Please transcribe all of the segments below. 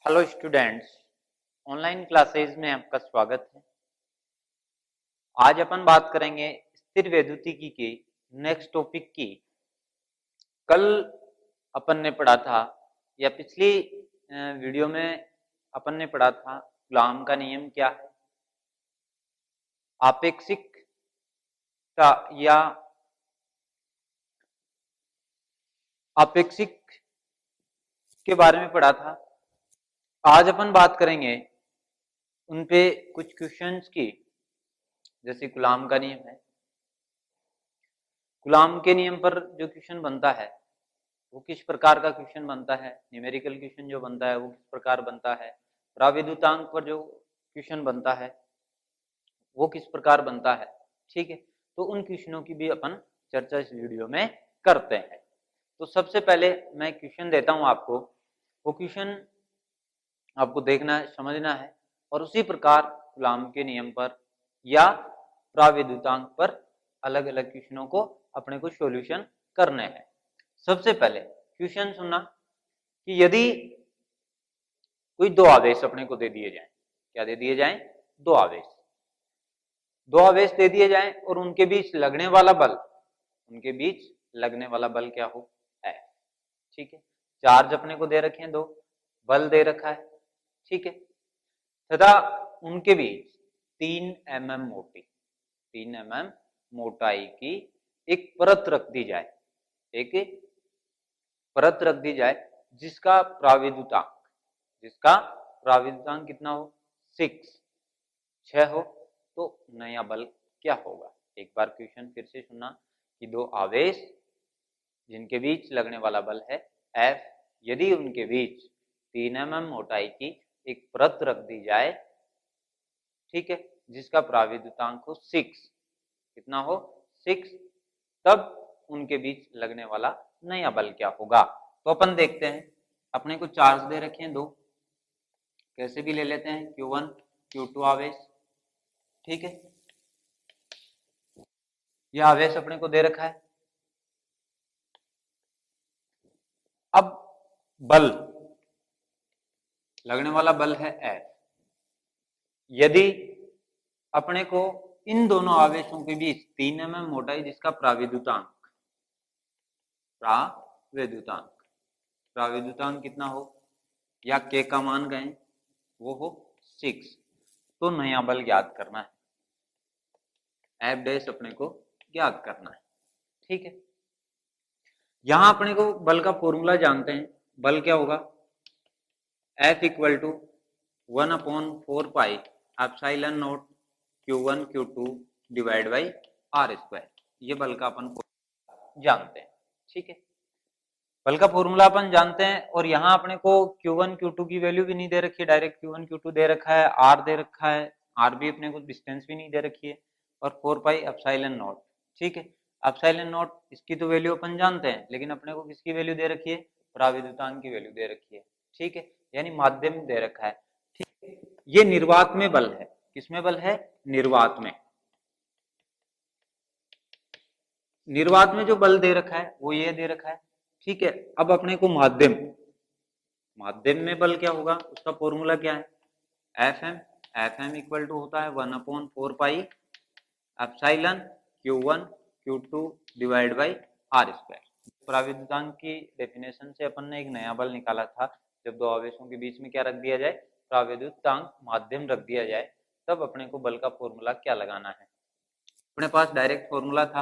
Hello students, online classes में आपका स्वागत है। आज अपन बात करेंगे स्थिर वैद्युतिकी के नेक्स्ट टॉपिक की। कल अपन ने पढ़ा था या पिछली वीडियो में अपन ने पढ़ा था कूलॉम का नियम क्या है, आपेक्षिकता या आपेक्षिक के बारे में पढ़ा था। आज अपन बात करेंगे उन पे कुछ क्वेश्चंस की, जैसे कूलॉम का नियम है। कूलॉम के नियम पर जो क्वेश्चन बनता है वो किस प्रकार का क्वेश्चन बनता है, न्यूमेरिकल क्वेश्चन जो बनता है वो किस प्रकार बनता है, प्राविद्युतांक पर जो क्वेश्चन बनता है वो किस प्रकार बनता है। ठीक है, तो उन क्वेश्चनों की भी अपन चर्चा इस वीडियो में करते हैं। तो सबसे पहले मैं क्वेश्चन देता हूं आपको, वो क्वेश्चन आपको देखना है, समझना है और उसी प्रकार कूलॉम के नियम पर या प्राविद्युतांक पर अलग अलग क्वेश्चनों को अपने को सॉल्यूशन करने हैं। सबसे पहले क्वेश्चन सुनना कि यदि कोई दो आवेश अपने को दे दिए जाएं, क्या दे दिए जाएं? दो आवेश दे दिए जाएं और उनके बीच लगने वाला बल क्या हो? F। ठीक है, चार्ज अपने को दे रखे हैं, दो बल दे रखा है। ठीक है, तथा उनके बीच 3 mm मोटाई की एक परत रख दी जाए, जिसका प्राविद्युतांक कितना हो? 6 हो, तो नया बल क्या होगा? एक बार क्वेश्चन फिर से सुनना कि दो आवेश जिनके बीच लगने वाला बल है F, यदि उनके बीच 3 mm मोटाई की एक परत रख दी जाए, ठीक है, जिसका प्राविद्युतांक हो 6, कितना हो? 6, तब उनके बीच लगने वाला नया बल क्या होगा? तो अपन देखते हैं, अपने को चार्ज दे रखे हैं दो, कैसे भी ले लेते हैं, Q1 Q2 आवेश। ठीक है, यह आवेश अपने को दे रखा है। अब बल, लगने वाला बल है F। यदि अपने को इन दोनों आवेशों के बीच 3 mm मोटाई, जिसका प्राविद्युतांक कितना हो या K का मान गए वो हो 6, तो नया बल ज्ञात करना है, F डैश अपने को ज्ञात करना है। ठीक है, यहां अपने को बल का फॉर्मूला जानते हैं। बल क्या होगा? F equal to 1/4 pi epsilon naught Q1 Q2 divide by R square. ये बल का अपन जानते हैं। ठीक है, बल का फॉर्मूला अपन जानते हैं और यहाँ अपने को Q1 Q2 की वैल्यू भी नहीं दे रखी है, डायरेक्ट Q1 Q2 दे रखा है, R दे रखा है, R भी अपने को डिस्टेंस भी नहीं दे रखी है, और 4 पाई एप्सिलॉन नॉट। ठीक है, एप्सिलॉन नॉट इसकी तो वैल्यू अपन जानते हैं, लेकिन अपने को किसकी वैल्यू दे रखी है? प्राविद्युतांक की वैल्यू दे रखी है। ठीक है, यानी माध्यम दे रखा है। ठीक है, ये निर्वात में बल है। किसमें बल है? निर्वात में। निर्वात में जो बल दे रखा है वो ये दे रखा है। ठीक है, अब अपने को माध्यम में बल क्या होगा, उसका फॉर्मूला क्या है? एफ एम इक्वल टू होता है 1/4 pi epsilon Q1 Q2 divide by R square. प्राविद्युतांक की डेफिनेशन से अपन ने एक नया बल निकाला था, जब दो आवेशों के बीच में क्या रख दिया जाए? प्राविद्युतांक माध्यम रख दिया जाए, तब अपने को बल का फॉर्मूला क्या लगाना है? अपने पास डायरेक्ट फॉर्मूला था,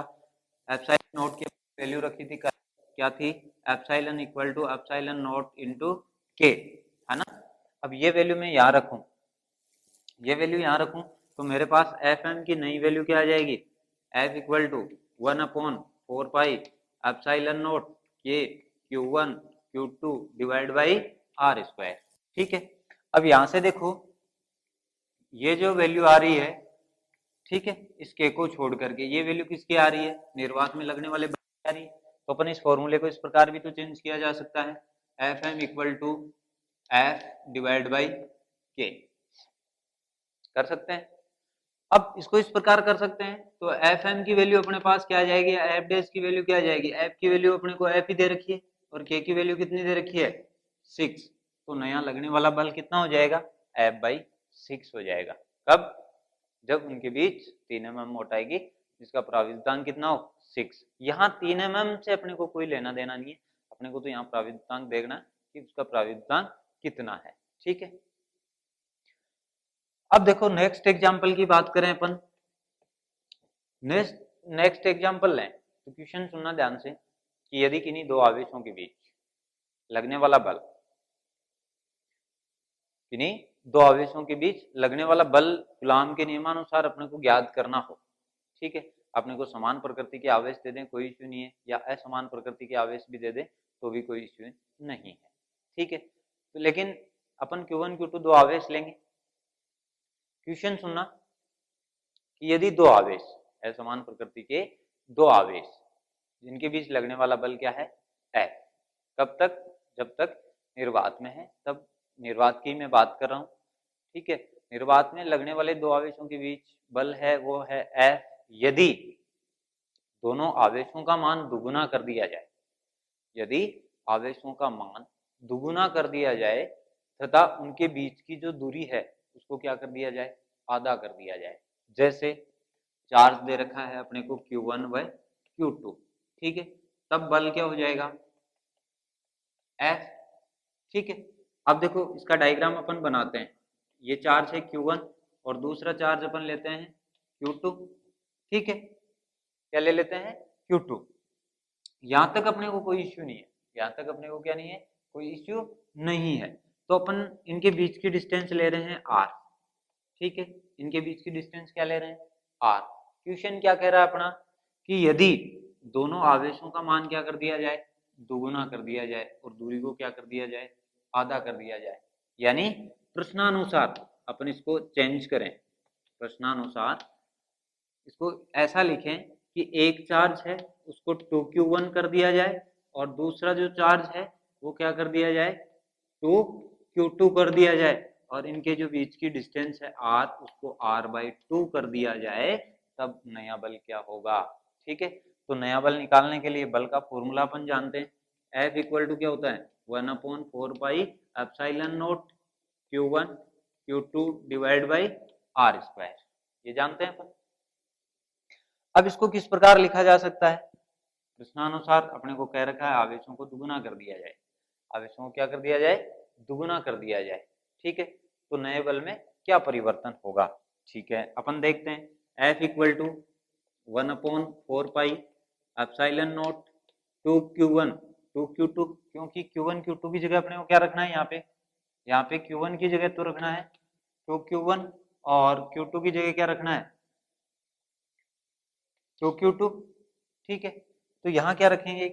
एप्सिलॉन नॉट की वैल्यू रखी थी, क्या थी? Epsilon equal to epsilon naught into k, है ना। अब ये वैल्यू मैं यहाँ रखूं, तो मेरे पास एफ एम की नई वैल्यू क्या आ जाएगी? F equal to 1/4 pi epsilon naught k Q1 Q2 divide by R square. ठीक है, अब यहां से देखो ये जो वैल्यू आ रही है, ठीक है, इस के को छोड़ करके ये वैल्यू किसकी आ रही है? निर्वात में लगने वाले बल की आ रही है। तो अपन इस फॉर्मूले को इस प्रकार भी तो चेंज किया जा सकता है, F M equal to F divide by k, कर सकते हैं। अब इसको इस प्रकार कर सकते हैं, तो एफ एम की वैल्यू अपने पास क्या आ जाएगी? एफ डैश की वैल्यू क्या आ जाएगी? एफ की वैल्यू अपने को एफ ही दे रखी है और के की वैल्यू कितनी दे रखी है? 6। तो नया लगने वाला बल कितना हो जाएगा, F/6 हो जाएगा। कब, जब उनके बीच 3 mm मोटाई की जिसका प्रावितांक कितना हो 6। यहाँ 3 mm से अपने को कोई लेना देना नहीं है, अपने को तो यहाँ प्रावितांक देखना कि उसका प्रावितांक कितना है। ठीक है, अब देखो नेक्स्ट एग्जाम्पल की बात करें अपन। नेक्स्ट एग्जाम्पल लें तो क्वेश्चन सुनना ध्यान से कि यदि किन्हीं दो आवेशों के बीच लगने वाला बल, किन्हीं दो आवेशों के बीच लगने वाला बल कूलाम के नियमानुसार अपने को ज्ञात करना हो। ठीक है, अपने को समान प्रकृति के आवेश दे दें कोई इश्यू नहीं है, या असमान प्रकृति के आवेश भी दे दें तो भी कोई इश्यू नहीं है। ठीक है, तो लेकिन अपन Q1 Q2 दो आवेश लेंगे। क्वेश्चन सुनना कि यदि दो आवेश, असमान प्रकृति के दो आवेश जिनके बीच लगने वाला बल क्या है, F, कब तक, जब तक निर्वात में है, तब निर्वात की मैं बात कर रहा हूं। ठीक है, निर्वात में लगने वाले दो आवेशों के बीच बल है वो है F, यदि दोनों आवेशों का मान दुगुना कर दिया जाए, यदि आवेशों का मान दुगुना कर दिया जाए तथा उनके बीच की जो दूरी है उसको क्या कर दिया जाए, आधा कर दिया जाए। जैसे चार्ज दे रखा है अपने को Q1 व Q2। ठीक है, तब बल क्या हो जाएगा, F। ठीक है, अब देखो इसका डायग्राम अपन बनाते हैं। ये चार्ज है Q1 और दूसरा चार्ज अपन लेते हैं Q2। ठीक है, क्या ले लेते हैं, Q2। यहां तक अपने को कोई इश्यू नहीं है, यहां तक अपने को क्या नहीं है, कोई इश्यू नहीं है। तो अपन इनके बीच की डिस्टेंस ले रहे हैं R। ठीक है, इनके बीच की डिस्टेंस क्या ले रहे हैं, R। क्वेश्चन क्या कह रहा है अपना कि यदि दोनों आवेशों का मान क्या कर दिया जाए, दुगुना कर दिया जाए और दूरी को क्या कर दिया जाए, आधा कर दिया जाए। यानी प्रश्नानुसार अपन इसको चेंज करें, प्रश्नानुसार इसको ऐसा लिखें कि एक चार्ज है उसको 2Q1 कर दिया जाए और दूसरा जो चार्ज है वो क्या कर दिया जाए, 2Q2 कर दिया जाए, और इनके जो बीच की डिस्टेंस है R उसको R/2 कर दिया जाए, तब नया बल क्या होगा। ठीक है, तो नया बल निकालने के लिए बल का फॉर्मूला अपन जानते हैं, F इक्वल टू क्या होता है, 1/4πε0 Q1 Q2 divide by R²। ये जानते हैं अपन। अब इसको किस प्रकार लिखा जा सकता है, प्रश्नानुसार अपने को कह रखा है आवेशों को दुगुना कर दिया जाए, आवेशों को क्या कर दिया जाए, दुगुना कर दिया जाए। ठीक है, तो नए बल में क्या परिवर्तन होगा। ठीक है, अपन देखते हैं F equal to 1/4πε0 2Q1 2Q2, क्योंकि Q1 Q2 की जगह अपने को क्या रखना है, यहाँ पे Q1 की जगह तो रखना है 2Q1 और Q2 की जगह क्या रखना है, 2Q2। ठीक है, तो यहाँ क्या रखेंगे,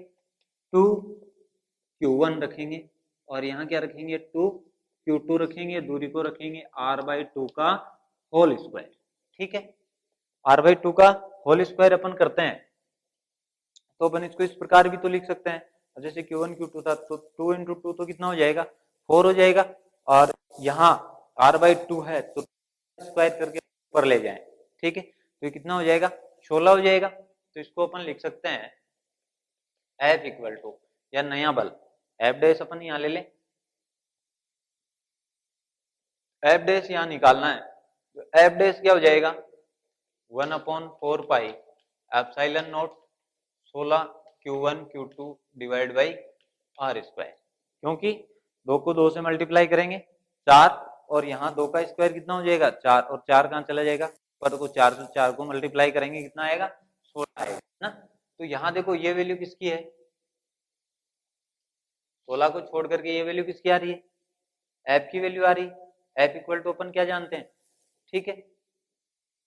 2Q1 रखेंगे और यहाँ क्या रखेंगे, 2Q2 रखेंगे, दूरी को रखेंगे R/2 का होल स्क्वायर। ठीक है, R/2 का होल स्क्वायर अपन करते हैं तो अपन इसको इस प्रकार भी तो लिख सकते हैं, जैसे Q1 Q2 था तो 2 × 2 तो कितना हो जाएगा, 4 हो जाएगा, और यहाँ R/2 है तो स्क्वायर करके ऊपर ले जाएं। ठीक है, तो ये कितना हो जाएगा, 16 हो जाएगा। तो इसको अपन लिख सकते हैं F इक्वल टू, या नया बल F डैश अपन यहाँ ले लें, F डैश यहाँ निकालना है तो F डैश क्या हो जाएगा, 1/4πε0 16 Q1 Q2 divide by R²। क्योंकि 2 को 2 से मल्टीप्लाई करेंगे 4, और यहाँ 2 का स्क्वायर कितना हो जाएगा 4, और 4 कहाँ चला जाएगा, पर को 4 से 4 को मल्टीप्लाई करेंगे कितना आएगा, 16 आएगा ना। तो यहाँ देखो ये वैल्यू किसकी है, 16 को छोड़ करके ये वैल्यू किसकी आ रही है, F की वैल्यू आ रही है। F इक्वल टू अपन क्या जानते हैं, ठीक है,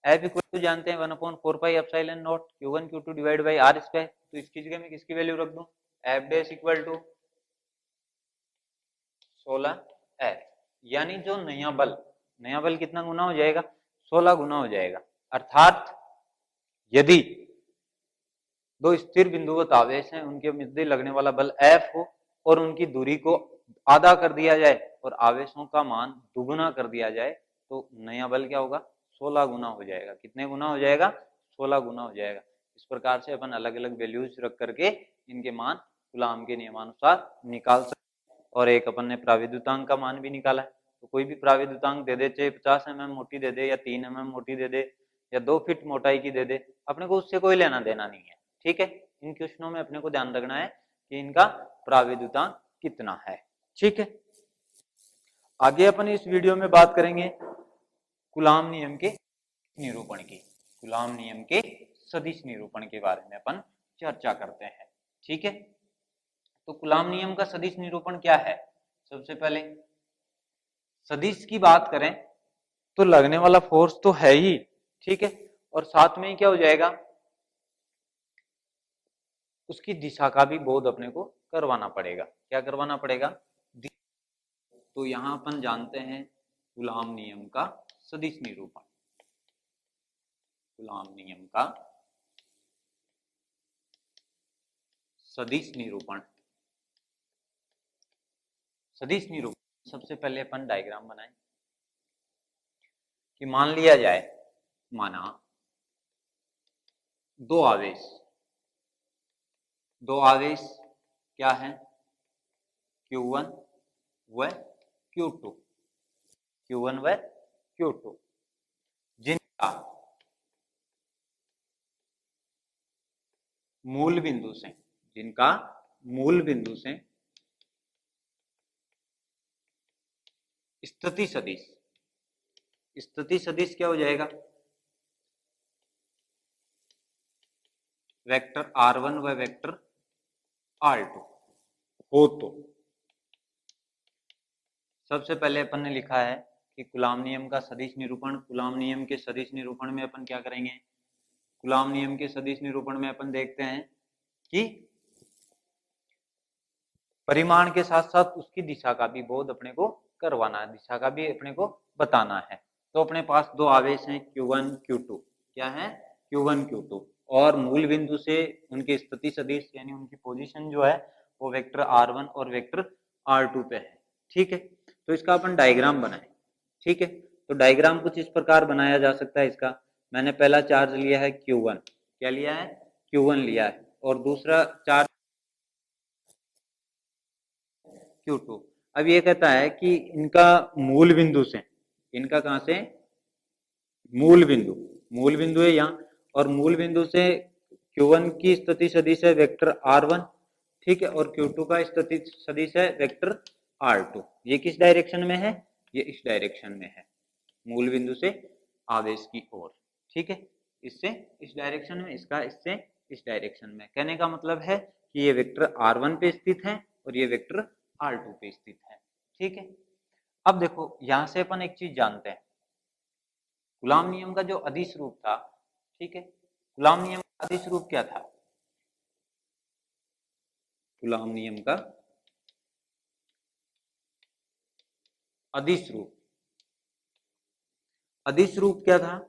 F इक्वल टू जानते हैं 1/4πε0 Q1 Q2 divide by R²। तो इसकी जगह में किसकी वैल्यू रख दूं, F dash equal to 16F, यानी जो नया बल कितना गुना हो जाएगा, 16 गुना हो जाएगा। अर्थात यदि दो स्थिर बिंदुवत आवेश हैं उनके मध्य लगने वाला बल F हो और उनकी दूरी को आधा कर दिया जाए और आवेशों का मान दुगुना कर दिया जाए तो नया बल क्या होगा, 16 गुना हो जाएगा। कितने गुना हो जाएगा, 16 गुना हो जाएगा। इस प्रकार से अपन अलग अलग वैल्यूज रख करके इनके मान कूलाम के नियमानुसार निकाल सकते हैं और एक अपन ने प्राविद्युतांक का मान भी निकाला है। तो कोई भी प्राविद्युतांक दे दे, चाहे 50 mm मोटी दे दे या 3 mm मोटी दे दे या 2 फीट मोटाई की दे दे, अपने को उससे कोई लेना देना नहीं है। ठीक है, इन क्वेश्चनों में अपने को ध्यान रखना है कि इनका प्राविद्युतांक कितना है। ठीक है, आगे अपन इस वीडियो में बात करेंगे कूलाम नियम के निरूपण की। कूलाम नियम के सदिश निरूपण के बारे में अपन चर्चा करते हैं। ठीक है, तो कूलाम नियम का सदिश निरूपण क्या है? सबसे पहले सदिश की बात करें तो लगने वाला फोर्स तो है ही, ठीक है, और साथ में ही क्या हो जाएगा, उसकी दिशा का भी बोध अपने को करवाना पड़ेगा। क्या करवाना पड़ेगा? तो यहां अपन जानते हैं कूलाम नियम का सदिश निरूपण। कूलाम नियम का सदिश निरूपण। सदिश निरूपण सबसे पहले अपन डायग्राम बनाएं कि मान लिया जाए, माना दो आवेश क्या है? Q1 व Q2, Q1 व Q2, जिनका मूल बिंदु से स्थिति सदिश क्या हो जाएगा? वेक्टर R1 व वेक्टर R2 हो। तो सबसे पहले अपन ने लिखा है कि कूलाम नियम का सदिश निरूपण। कूलाम नियम के सदिश निरूपण में अपन क्या करेंगे? कूलाम नियम के सदिश निरूपण में अपन देखते हैं कि परिमाण के साथ साथ उसकी दिशा का भी बोध अपने को करवाना है, दिशा का भी अपने को बताना है। तो अपने पास दो आवेश हैं Q1 Q2। क्या है? Q1 Q2, और मूल बिंदु से उनके स्थिति सदिश यानी उनकी पोजीशन जो है वो वेक्टर R1 और वेक्टर R2 पे है। ठीक है, तो इसका अपन डायग्राम बनाए। ठीक है, तो डायग्राम कुछ इस प्रकार बनाया जा सकता है इसका। मैंने पहला चार्ज लिया है Q1। क्या लिया है? Q1 लिया है, और दूसरा चार्ज Q2। अब ये कहता है कि इनका मूल बिंदु से, इनका कहां से? मूल बिंदु है यहाँ, और मूल बिंदु से Q1 की स्थिति सदिश है वेक्टर R1, ठीक है, और Q2 का स्थिति सदिश है वेक्टर R2। ये किस डायरेक्शन में है? ये इस डायरेक्शन में है, मूल बिंदु से आवेश की ओर। ठीक है, इससे इस डायरेक्शन में, इसका इससे इस डायरेक्शन में। कहने का मतलब है कि ये वेक्टर R1 पे स्थित है और ये वेक्टर R2 पे स्थित है। ठीक है, अब देखो यहां से अपन एक चीज जानते हैं, कूलाम नियम का जो अदिश रूप था, ठीक है, कूलाम नियम का अदिश रूप क्या था? कूलाम नियम का अदिश रूप क्या था?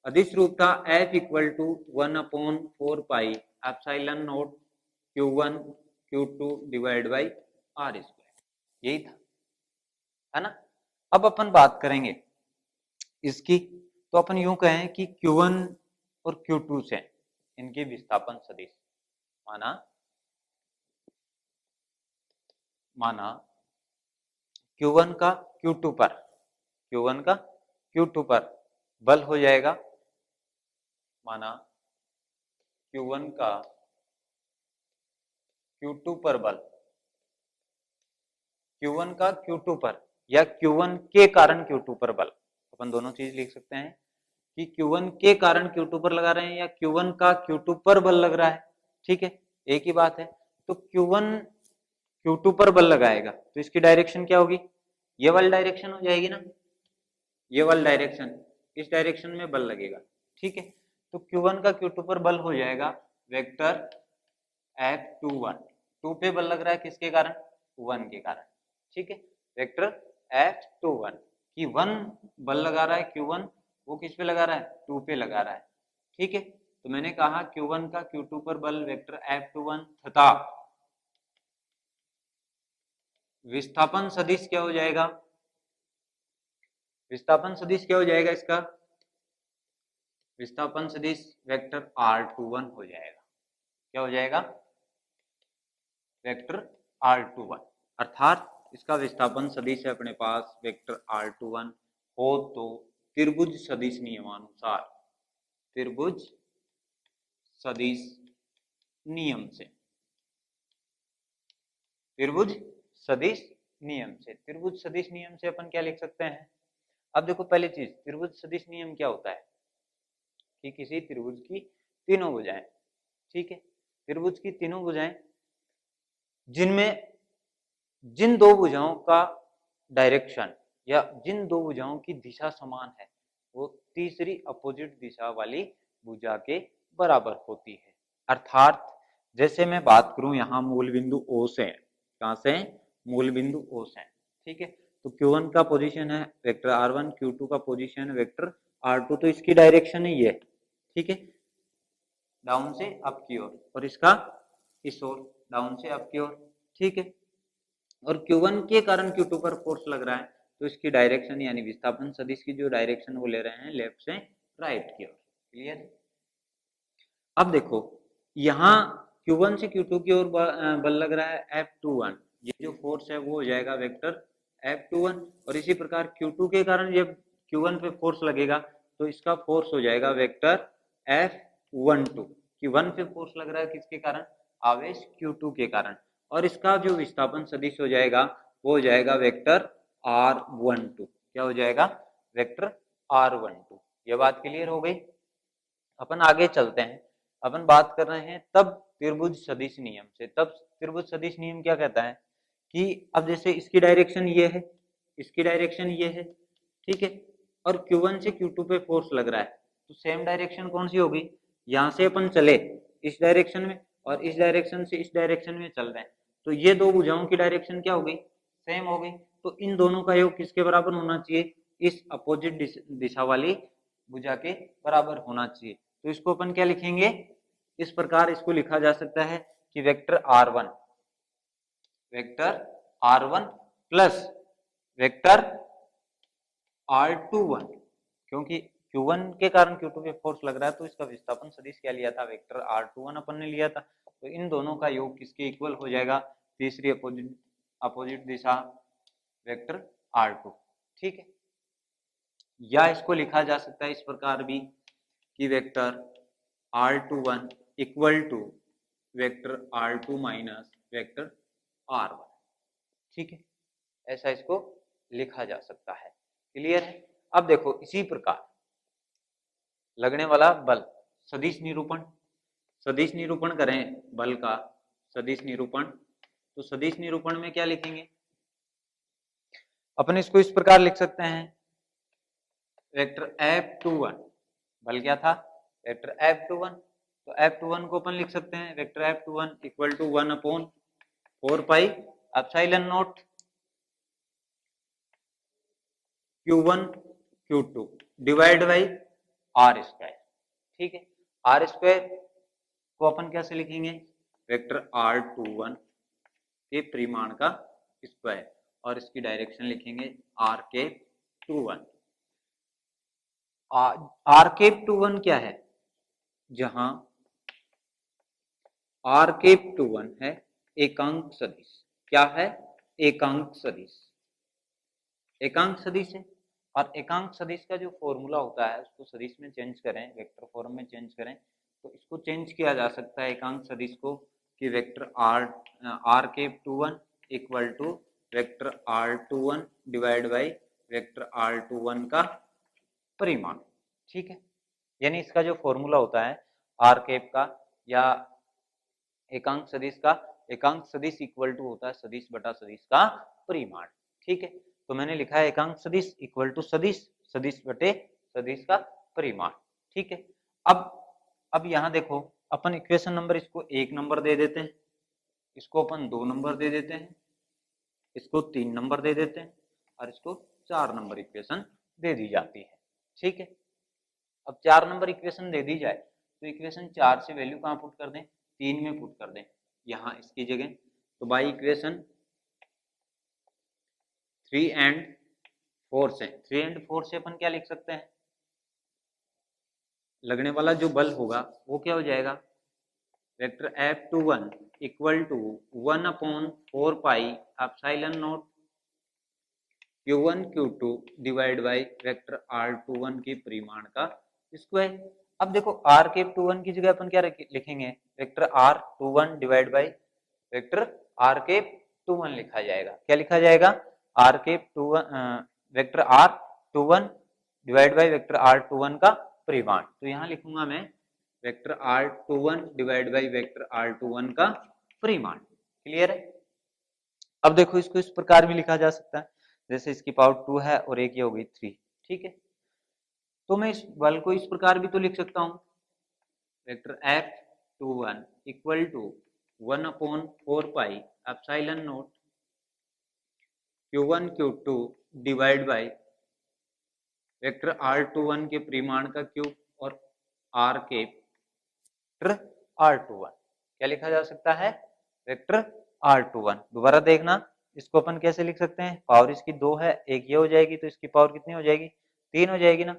अदिश रूप था F equal to 1/4 pi epsilon naught Q1 Q2 divide by R square. यही था, है ना। अब अपन बात करेंगे इसकी, तो अपन यूं कहें कि Q1 और Q2 से इनके विस्थापन सदिश, माना Q1 का Q2 पर बल हो जाएगा, माना Q1 का Q2 पर बल, Q1 का Q2 पर या Q1 के कारण Q2 पर बल, अपन दोनों चीज लिख सकते हैं कि Q1 के कारण Q2 पर लगा रहे हैं या Q1 का Q2 पर बल लग रहा है। ठीक है, एक ही बात है। तो Q1 Q2 पर बल लगाएगा तो इसकी डायरेक्शन क्या होगी? ये वाली डायरेक्शन हो जाएगी ना, ये वाली डायरेक्शन, इस डायरेक्शन में बल लगेगा। ठीक है, तो Q1 का Q2 पर बल हो जाएगा वेक्टर F21। 2 पे बल लग रहा है किसके कारण? 1 के कारण। ठीक है, वेक्टर F21 की 1 बल लगा रहा है Q1, वो किस पे लगा रहा है? 2 पे लगा रहा है। ठीक है, तो मैंने कहा Q1 का Q2 पर बल वेक्टर F21 तथा विस्थापन सदिश क्या हो जाएगा? विस्थापन सदिश क्या हो जाएगा इसका? विस्थापन सदिश वेक्टर R21 हो जाएगा। क्या हो जाएगा? Vector R21। अर्थात इसका विस्थापन सदिश है अपने पास वेक्टर R21 हो तो त्रिभुज सदिश नियमानुसार, त्रिभुज सदिश नियम से, त्रिभुज सदिश नियम से, त्रिभुज सदिश नियम से अपन क्या लिख सकते हैं। अब देखो पहली चीज, त्रिभुज सदिश नियम क्या होता है कि किसी त्रिभुज की तीनों भुजाएं, ठीक है, त्रिभुज की तीनों भुजाएं जिनमें जिन दो भुजाओं का डायरेक्शन या जिन दो भुजाओं की दिशा समान है वो तीसरी अपोजिट दिशा वाली भुजा के बराबर होती है। अर्थात जैसे मैं बात करूं यहाँ मूल बिंदु O से, कहां से, मूल बिंदु O से, ठीक है, तो Q1 का पोजीशन है वेक्टर R1, Q2 का पोजीशन है वेक्टर R2, तो इसकी डायरेक्शन ही है, ठीक है, डाउन से अप की ओर, और इसका इस ओर डाउन से अप की ओर, ठीक है, और Q1 के कारण Q2 पर फोर्स लग रहा है तो इसकी डायरेक्शन यानी विस्थापन सदिश की जो डायरेक्शन वो ले रहे हैं लेफ्ट से राइट की ओर। क्लियर। अब देखो यहाँ Q1 से Q2 की ओर बल लग रहा है F21, ये जो फोर्स है वो हो जाएगा वेक्टर F21, और इसी प्रकार Q2 के कारण जब Q1 पे फोर्स लगेगा तो इसका फोर्स हो जाएगा वेक्टर F12, Q1 पे फोर्स लग रहा है किसके कारण, आवेश Q2 के कारण, और इसका जो विस्थापन सदिश हो जाएगा वो हो जाएगा वेक्टर R12, क्या हो जाएगा, वेक्टर R12। ये बात क्लियर हो गई। अपन आगे चलते हैं, अपन बात कर रहे हैं तब त्रिभुज सदिश नियम से। तब त्रिभुज सदिश नियम क्या कहता है कि अब जैसे इसकी डायरेक्शन ये है, इसकी डायरेक्शन ये है, ठीक है, और Q1 से Q2 पे फोर्स लग रहा है तो सेम डायरेक्शन कौन सी होगी, यहाँ से अपन चले इस डायरेक्शन में और इस डायरेक्शन से इस डायरेक्शन में चल रहे हैं तो ये दो भुजाओं की डायरेक्शन क्या हो गई, सेम हो गई, तो इन दोनों का योग किसके बराबर होना चाहिए, इस अपोजिट दिशा वाली भुजा के बराबर होना चाहिए। तो इसको अपन क्या लिखेंगे, इस प्रकार इसको लिखा जा सकता है कि vector R1, vector R1 plus vector R21, क्योंकि Q1 के कारण Q2 पे फोर्स लग रहा है तो इसका विस्थापन सदिश क्या लिया था, वेक्टर R21 अपन ने लिया था, तो इन दोनों का योग किसके इक्वल हो जाएगा, तीसरी अपोजिट दिशा वेक्टर R2, ठीक है, या इसको लिखा जा सकता है इस प्रकार भी कि vector R21 equal to vector R2 minus vector R1, ठीक है, ऐसा इसको लिखा जा सकता है। क्लियर है। अब देखो इसी प्रकार लगने वाला बल, सदिश निरूपण, सदिश निरूपण करें बल का, सदिश निरूपण, तो सदिश निरूपण में क्या लिखेंगे, अपन इसको इस प्रकार लिख सकते हैं वेक्टर F21, बल क्या था, वेक्टर F21, तो F21 को अपन लिख सकते हैं vector F21 equal to 1/4 pi epsilon naught Q1 Q2 divide by R square, ठीक है, R स्क्वायर को अपन कैसे लिखेंगे, वेक्टर R21 के परिमाण का स्क्वायर, और इसकी डायरेक्शन लिखेंगे R21। R21 क्या है, जहां R21 है एकांक सदिश, क्या है, एकांक सदिश, एकांक सदिश है, और एकांक सदिश का जो फॉर्मूला होता है उसको सदिश में चेंज करें, वेक्टर फॉर्म में चेंज करें तो इसको चेंज किया जा सकता है एकांक सदिश को कि vector R21 equal to vector R21 divide by vector R21 का परिमाण, ठीक है, यानी इसका जो फॉर्मूला होता है आर कैप का या एकांक सदिश का, एकांक सदिश इक्वल टू होता है सदिश बटा सदिश का परिमाण, ठीक है, तो मैंने लिखा है एकांक सदिश इक्वल टू सदिश, सदिश बटे सदिश का परिमाण, ठीक है। अब यहां देखो अपन इक्वेशन नंबर इसको 1 नंबर दे देते हैं, इसको अपन 2 नंबर दे देते हैं, इसको 3 नंबर दे देते हैं और इसको 4 नंबर इक्वेशन दे दी जाती है, ठीक है। अब 4 नंबर इक्वेशन दे दी जाए तो इक्वेशन 4 से वैल्यू कहाँ पुट कर दें, 3 में पुट कर दें यहाँ इसकी जगह, तो बाई इक्वेशन 3 एंड 4 से, 3 एंड 4 से अपन क्या लिख सकते हैं, लगने वाला जो बल होगा वो क्या हो जाएगा, vector F21 equal to 1/4 pi epsilon naught Q1 Q2 divide by vector R21 के परिमाण का स्क्वायर। अब देखो R21 की जगह अपन क्या लिखेंगे, vector R21 divide by vector R21 लिखा जाएगा। क्या लिखा जाएगा, vector R21 divide by vector R21 का परिमाण। तो यहाँ लिखूंगा मैं vector R21 divide by vector R21 का परिमाण। क्लियर है। अब देखो इसको इस प्रकार भी लिखा जा सकता है, जैसे इसकी पावर 2 है और एक ये हो गई 3। ठीक है, तो मैं इस बल को इस प्रकार भी तो लिख सकता हूं, vector F21 equal to 1/4 pi epsilon naught Q1 Q2 divide by vector R21 के परिमाण का क्यूब और R के वेक्टर R21। क्या लिखा जा सकता है, वेक्टर R21। दोबारा देखना, इसको अपन कैसे लिख सकते हैं, पावर इसकी 2 है, एक ये हो जाएगी तो इसकी पावर कितनी हो जाएगी, 3 हो जाएगी ना।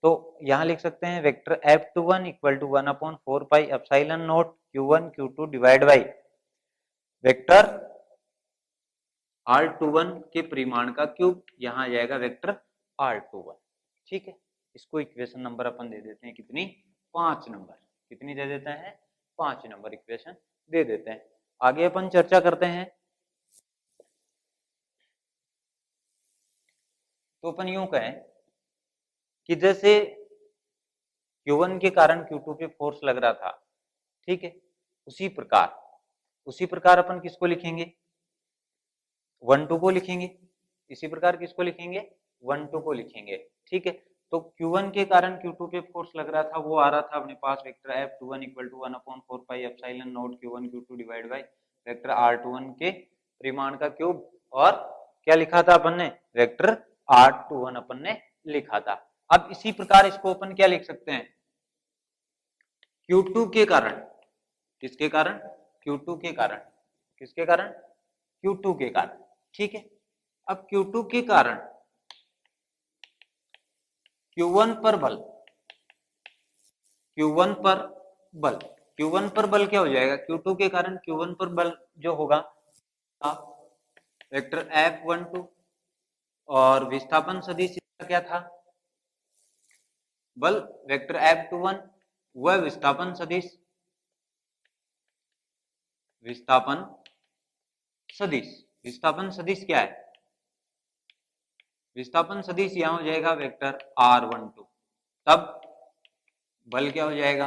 तो यहां लिख सकते हैं vector F21 equal to 1/4 pi epsilon naught Q1 Q2 divide by vector R21 के परिमाण का क्यूब, यहां आ जाएगा वेक्टर R21। ठीक है, इसको इक्वेशन नंबर अपन दे देते हैं कितनी, 5 नंबर। कितनी दे देते हैं, 5 नंबर इक्वेशन दे देते हैं। आगे अपन चर्चा करते हैं। तो अपन यूं कहें कि जैसे Q1 के कारण Q2 पे फोर्स लग रहा था, ठीक है, उसी प्रकार अपन किसको लिखेंगे, 1-2 को लिखेंगे। इसी प्रकार किसको लिखेंगे, 1-2 को लिखेंगे। ठीक है, तो Q1 के कारण Q2 पे फोर्स लग रहा था, वो आ रहा था अपने पास vector F21 equal to 1/4 pi epsilon naught Q1 Q2 divide by vector R21 के परिमाण का क्यूब, और क्या लिखा था अपन ने, वेक्टर R21 अपन ने लिखा था। अब इसी प्रकार इसको अपन क्या लिख सकते हैं, Q2 के कारण, किसके कारण, Q2 के कारण, किसके कारण, Q2 के कारण। ठीक है, अब Q2 के कारण Q1 पर बल, Q1 पर बल, Q1 पर बल क्या हो जाएगा, Q2 के कारण Q1 पर बल जो होगा वेक्टर F12, और विस्थापन सदिश क्या था, बल वेक्टर F21, वह विस्थापन सदिश, विस्थापन सदिश क्या है, विस्थापन सदिश यहां हो जाएगा वेक्टर R12। तब बल क्या हो जाएगा,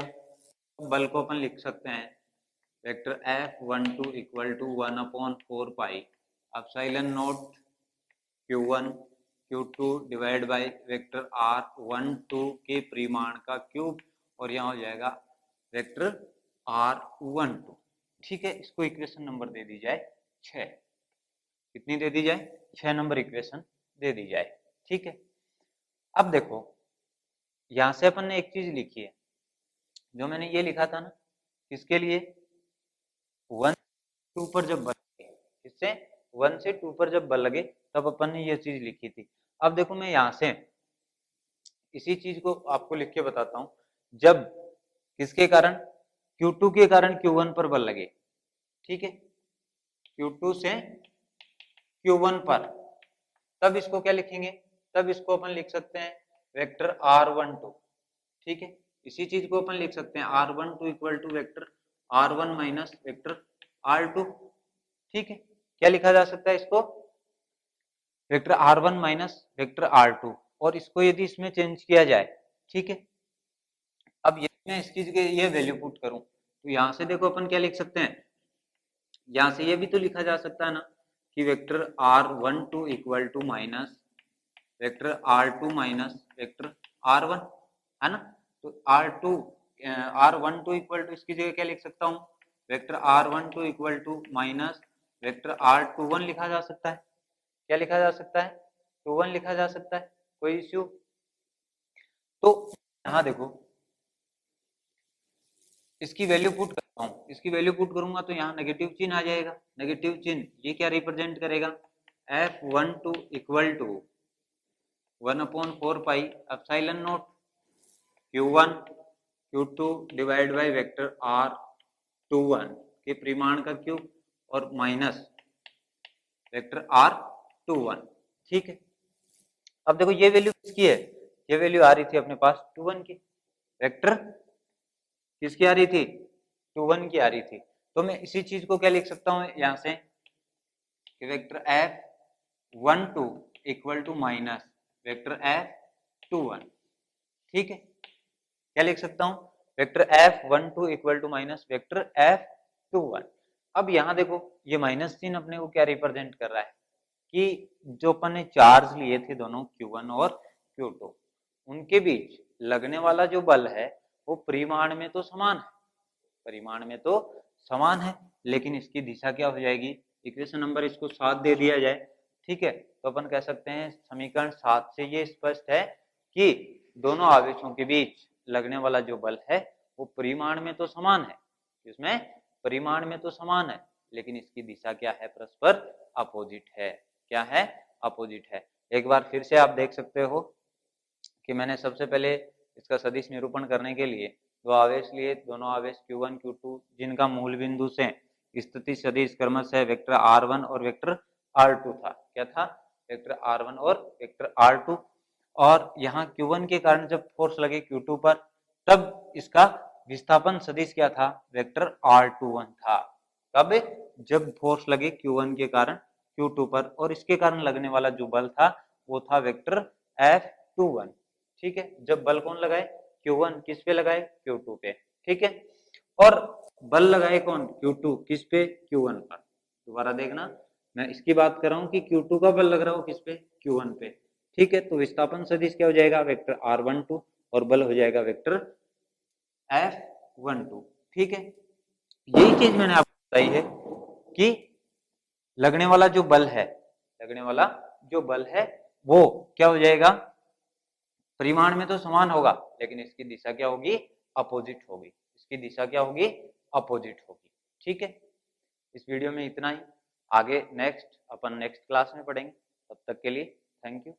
बल को अपन लिख सकते हैं vector F12 equal to 1/4 pi epsilon naught Q1 Q2 divide by vector R12 के परिमाण का क्यूब, और यहाँ हो जाएगा वेक्टर R12। ठीक है, इसको इक्वेशन नंबर दे दी जाए 6। कितनी दे दी जाए, 6 नंबर इक्वेशन दे दी जाए। ठीक है, अब देखो यहां से अपन ने एक चीज लिखी है, जो मैंने ये लिखा था ना, किसके लिए, 1-2 पर जब बल लगे, किससे, 1 से 2 पर जब बल लगे, तब अपन ने ये चीज लिखी थी। अब देखो मैं यहां से इसी चीज को आपको लिख के बताता हूं, जब किसके कारण, Q2 के कारण Q1 पर बल लगे, ठीक है, Q2 से Q1 पर, तब इसको क्या लिखेंगे, तब इसको अपन लिख सकते हैं वेक्टर R12। ठीक है, इसी चीज को अपन लिख सकते हैं R12 equal to vector R1 minus vector R2। ठीक है, क्या लिखा जा सकता है इसको, vector R1 minus vector R2, और इसको यदि इसमें चेंज किया जाए, ठीक है, अब ये मैं इसकी जगह ये वैल्यू पुट करूं, तो यहां से देखो अपन क्या लिख सकते हैं, यहां से ये भी तो लिखा जा सकता है ना कि vector R12 equal to minus vector R2 minus vector R1, है ना। तो R12 इक्वल टू, इसकी जगह क्या लिख सकता हूं, vector R12 equal to minus vector R21 लिखा जा सकता है। क्या लिखा जा सकता है, 21 लिखा जा सकता है, कोई इश्यू। तो यहां देखो इसकी वैल्यू पुट करता हूं, इसकी वैल्यू पुट करूंगा तो यहाँ नेगेटिव चिन्ह आ जाएगा। नेगेटिव चिन्ह ये क्या रिप्रेजेंट करेगा, F12 equal to 1/4 pi epsilon naught Q1 Q2 divide by vector R r21 के परिमाण का क्यूब और माइनस वेक्टर r21, ठीक है। अब देखो ये वैल्यू किसकी है, ये वैल्यू आ रही थी अपने पास 21 की, वेक्टर किसकी आ रही थी, 21 की आ रही थी। तो मैं इसी चीज को क्या लिख सकता हूं यहां से कि vector f12 equal to minus vector f21, ठीक है। क्या लिख सकता हूं, vector f12 equal to minus vector f21। अब यहां देखो ये माइनस चिन्ह अपने को क्या रिप्रेजेंट कर रहा है कि जो अपन ने चार्ज लिए थे दोनों Q1 और Q2, उनके बीच लगने वाला जो बल है वो परिमाण में तो समान है, परिमाण में तो समान है, लेकिन इसकी दिशा क्या हो जाएगी, इक्वेशन नंबर इसको 7 दे दिया जाए, ठीक है। तो अपन कह सकते हैं समीकरण 7 से ये स्पष्ट है कि दोनों आवेशों के बीच लगने वाला जो बल है वो परिमाण में तो समान है, इसमें परिमाण में तो समान है, लेकिन इसकी दिशा क्या है, परस्पर अपोजिट है। क्या है, अपोजिट है। एक बार फिर से आप देख सकते हो कि मैंने सबसे पहले इसका सदिश निरूपण करने के लिए दो आवेश लिए, दोनों आवेश Q1 Q2 जिनका मूल बिंदु से स्थिति सदिश क्रमशः वेक्टर R1 और वेक्टर R2 था। क्या था, वेक्टर R1 और वेक्टर R2। और यहाँ Q1 के कारण जब फोर्स लगे Q2 पर, तब इसका विस्थापन सदिश क्या था, वेक्टर R21 था। कब, जब फोर्स लगे Q1 के कारण Q2 पर, और इसके कारण लगने वाला जो बल था वो था वेक्टर F21, ठीक है। जब बल कौन लगाए, Q1 किस पे लगाए, Q2 पे, ठीक है। और बल लगाए कौन, Q2 किस पे, Q1 पर। दोबारा देखना, मैं इसकी बात कर रहा हूं कि Q2 का बल लग रहा हो किस पे, Q1 पे, ठीक है। तो विस्थापन सदिश क्या हो जाएगा, वेक्टर R12, और बल हो जाएगा वेक्टर F12, ठीक है। यही चीज मैंने आपको बताई है कि लगने वाला जो बल है, लगने वाला जो बल है वो क्या हो जाएगा, परिमाण में तो समान होगा, लेकिन इसकी दिशा क्या होगी, अपोजिट होगी, इसकी दिशा क्या होगी, अपोजिट होगी, ठीक है। इस वीडियो में इतना ही, आगे नेक्स्ट अपन नेक्स्ट क्लास में पढ़ेंगे। तब तक के लिए थैंक यू।